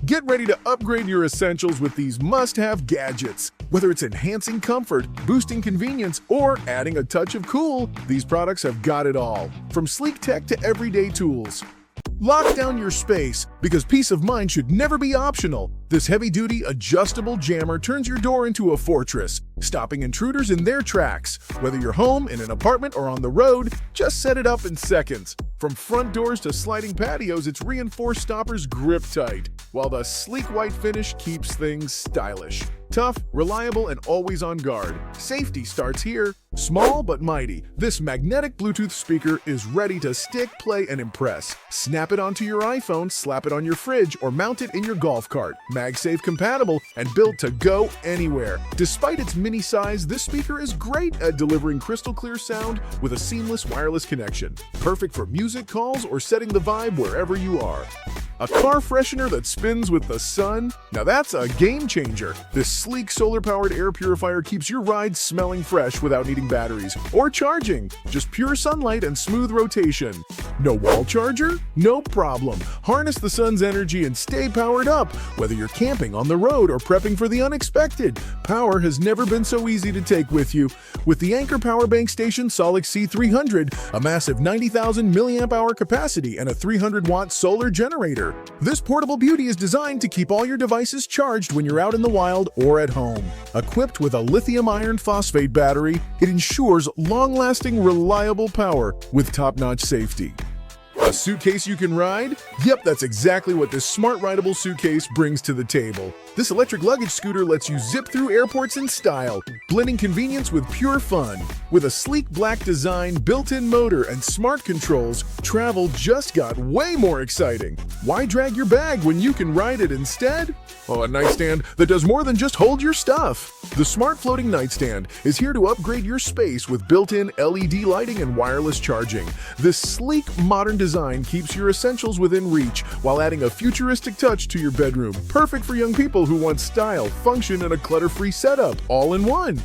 Get ready to upgrade your essentials with these must-have gadgets. Whether it's enhancing comfort, boosting convenience, or adding a touch of cool, these products have got it all. From sleek tech to everyday tools. Lock down your space, because peace of mind should never be optional. This heavy-duty, adjustable jammer turns your door into a fortress, stopping intruders in their tracks. Whether you're home, in an apartment, or on the road, just set it up in seconds. From front doors to sliding patios, its reinforced stoppers grip tight, while the sleek white finish keeps things stylish. Tough, reliable, and always on guard. Safety starts here. Small but mighty, this magnetic Bluetooth speaker is ready to stick, play, and impress. Snap it onto your iPhone, slap it on your fridge, or mount it in your golf cart. MagSafe compatible and built to go anywhere. Despite its mini size, this speaker is great at delivering crystal clear sound with a seamless wireless connection. Perfect for music calls or setting the vibe wherever you are. A car freshener that spins with the sun? Now that's a game changer. This sleek solar-powered air purifier keeps your ride smelling fresh without needing batteries or charging. Just pure sunlight and smooth rotation. No wall charger? No problem. Harness the sun's energy and stay powered up, whether you're camping on the road or prepping for the unexpected. Power has never been so easy to take with you. With the Anker Powerbank Station Solix C300, a massive 90,000 mAh capacity and a 300-watt solar generator. This portable beauty is designed to keep all your devices charged when you're out in the wild or at home. Equipped with a lithium iron phosphate battery, it ensures long-lasting, reliable power with top-notch safety. A suitcase you can ride? Yep, that's exactly what this smart rideable suitcase brings to the table. This electric luggage scooter lets you zip through airports in style, blending convenience with pure fun. With a sleek black design, built-in motor, and smart controls, travel just got way more exciting. Why drag your bag when you can ride it instead? Oh, a nightstand that does more than just hold your stuff. The smart floating nightstand is here to upgrade your space with built-in LED lighting and wireless charging. This sleek, modern design keeps your essentials within reach while adding a futuristic touch to your bedroom. Perfect for young people who want style, function, and a clutter-free setup, all in one.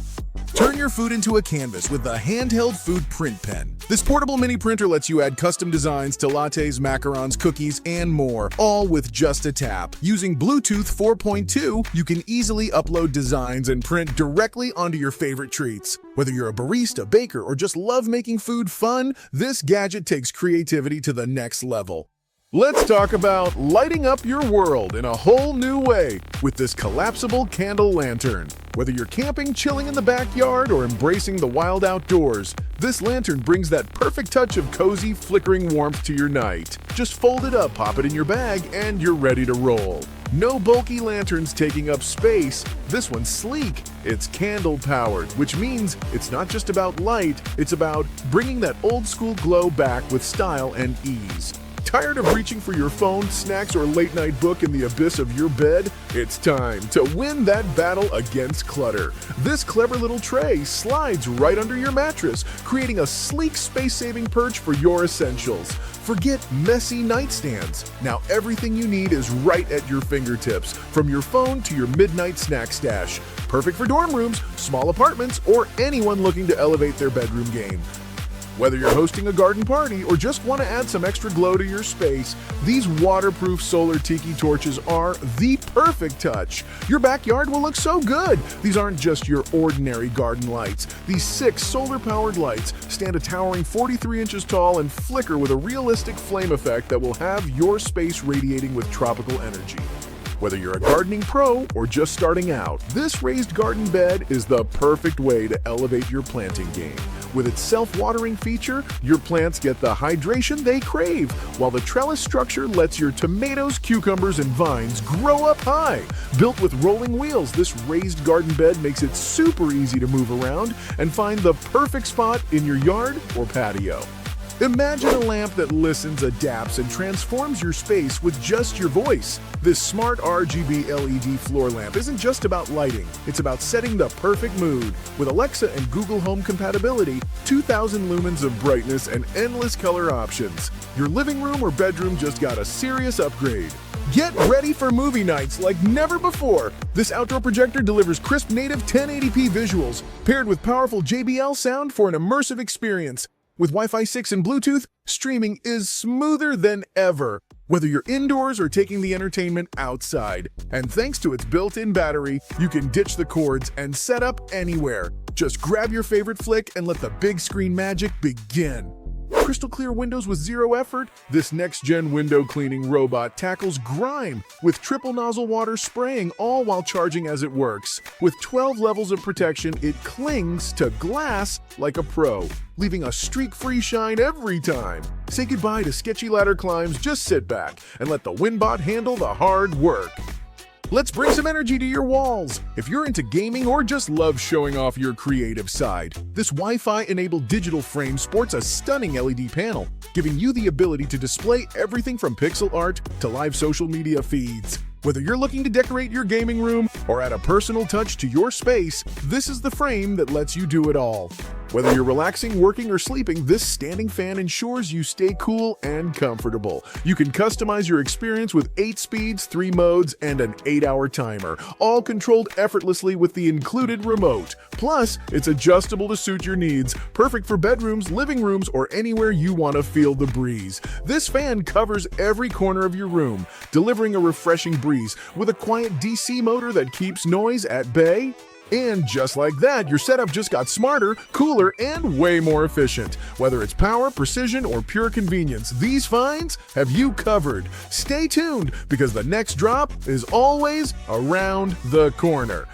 Turn your food into a canvas with the handheld food PrintPen. This portable mini printer lets you add custom designs to lattes, macarons, cookies, and more, all with just a tap. Using Bluetooth 4.2, you can easily upload designs and print directly onto your favorite treats. Whether you're a barista, baker, or just love making food fun, this gadget takes creativity to the next level. Let's talk about lighting up your world in a whole new way with this collapsible candle lantern. Whether you're camping, chilling in the backyard, or embracing the wild outdoors, this lantern brings that perfect touch of cozy, flickering warmth to your night. Just fold it up, pop it in your bag, and you're ready to roll. No bulky lanterns taking up space. This one's sleek. It's candle-powered, which means it's not just about light, it's about bringing that old-school glow back with style and ease. Tired of reaching for your phone, snacks, or late-night book in the abyss of your bed? It's time to win that battle against clutter. This clever little tray slides right under your mattress, creating a sleek, space-saving perch for your essentials. Forget messy nightstands. Now everything you need is right at your fingertips, from your phone to your midnight snack stash. Perfect for dorm rooms, small apartments, or anyone looking to elevate their bedroom game. Whether you're hosting a garden party or just want to add some extra glow to your space, these waterproof solar tiki torches are the perfect touch. Your backyard will look so good. These aren't just your ordinary garden lights. These 6 solar-powered lights stand a towering 43 inches tall and flicker with a realistic flame effect that will have your space radiating with tropical energy. Whether you're a gardening pro or just starting out, this raised garden bed is the perfect way to elevate your planting game. With its self-watering feature, your plants get the hydration they crave, while the trellis structure lets your tomatoes, cucumbers, and vines grow up high. Built with rolling wheels, this raised garden bed makes it super easy to move around and find the perfect spot in your yard or patio. Imagine a lamp that listens, adapts, and transforms your space with just your voice. This smart RGB LED floor lamp isn't just about lighting, it's about setting the perfect mood. With Alexa and Google Home compatibility, 2,000 lumens of brightness, and endless color options, your living room or bedroom just got a serious upgrade. Get ready for movie nights like never before. This outdoor projector delivers crisp native 1080p visuals, paired with powerful JBL sound for an immersive experience. With Wi-Fi 6 and Bluetooth, streaming is smoother than ever, whether you're indoors or taking the entertainment outside. And thanks to its built-in battery, you can ditch the cords and set up anywhere. Just grab your favorite flick and let the big screen magic begin. Crystal clear windows with zero effort? This next-gen window cleaning robot tackles grime with triple nozzle water spraying, all while charging as it works. With 12 levels of protection, it clings to glass like a pro, leaving a streak-free shine every time. Say goodbye to sketchy ladder climbs, just sit back and let the WinBot handle the hard work. Let's bring some energy to your walls. If you're into gaming or just love showing off your creative side, this Wi-Fi-enabled digital frame sports a stunning LED panel, giving you the ability to display everything from pixel art to live social media feeds. Whether you're looking to decorate your gaming room or add a personal touch to your space, this is the frame that lets you do it all. Whether you're relaxing, working, or sleeping, this standing fan ensures you stay cool and comfortable. You can customize your experience with 8 speeds, 3 modes, and an 8-hour timer, all controlled effortlessly with the included remote. Plus, it's adjustable to suit your needs, perfect for bedrooms, living rooms, or anywhere you want to feel the breeze. This fan covers every corner of your room, delivering a refreshing breeze with a quiet DC motor that keeps noise at bay. And just like that, your setup just got smarter, cooler, and way more efficient. Whether it's power, precision, or pure convenience, these finds have you covered. Stay tuned, because the next drop is always around the corner.